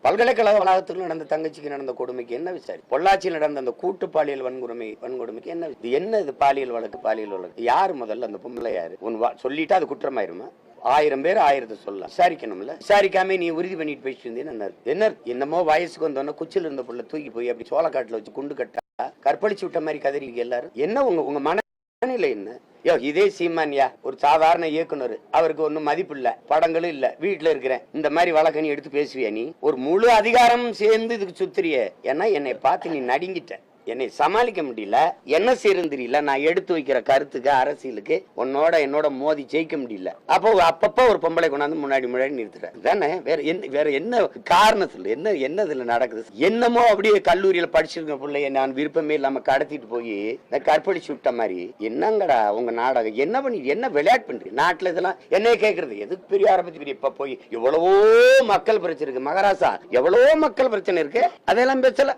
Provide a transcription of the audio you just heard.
பல்கலைக்கழக வளாகத்தில் நடந்த தங்கச்சிக்கு நடந்த கொடுமைக்கு என்ன விசாரி? பொள்ளாச்சியில் நடந்த அந்த கூட்டு பாலியல் வன்கொடுமைக்கு என்ன? இது பாலியல் வழக்கு யாரு முதல்ல? அந்த பொம்பளை யாரு? சொல்லிட்டா அது குற்றமாயிருமா? 1000 பேர் 1000 சொல்லலாம், விசாரிக்கணும்ல. விசாரிக்காம நீ உறுதி பண்ணிட்டு போயிட்டு இருந்தீங்கன்னா என்ன? என்னமோ வயசுக்கு வந்தோன்னா குச்சில இருந்த புள்ள தூக்கி போய் அப்படி சோளக்காட்டுல வச்சு குண்டு கட்டா கற்பழிச்சு விட்ட மாதிரி கதறி எல்லாரும். என்ன உங்க மனநிலை என்ன? இதே சீமானியா ஒரு சாதாரண இயக்குனர், அவருக்கு ஒன்னும் மதிப்பு இல்ல, படங்களும் இல்ல, வீட்டுல இருக்கிறேன், இந்த மாதிரி வழக்கணி எடுத்து பேசுவியா? நீ ஒரு முழு அதிகாரமும் சேர்ந்து இதுக்கு சுத்துறிய. ஏன்னா என்னை பார்த்து நீ நடுங்கிட்ட, என்னை சமாளிக்க முடியல, என்ன செய்யறது தெரியல. நான் எடுத்து வைக்கிற கருத்துக்கு அரசியலுக்கு என்னோட மோதி ஜெயிக்க முடியல. அப்பப்போ ஒரு பொம்பளை கொண்டாந்து முன்னாடி நிறுத்துற தானே. வேற என்ன காரணம் சொல்லு? என்ன இதுல நடக்குது? என்னமோ அப்படியே கல்லூரியில படிச்சிருக்க பிள்ளைய நான் விருப்பமே இல்லாம கடத்திட்டு போய் கற்பழிச்சு விட்ட மாதிரி. என்னங்கடா உங்க நாடகம்? என்ன பண்ணி என்ன விளையாட்டு பண்றீங்க நாட்டுல? இதெல்லாம் என்ன கேக்குறது? எதுக்கு பெரியார பத்தி இப்ப போய் எவ்வளவோ மக்கள் பிரச்சனை இருக்கு மகாராசா, எவ்வளவோ மக்கள் பிரச்சனை இருக்கு, அதெல்லாம் பேசல.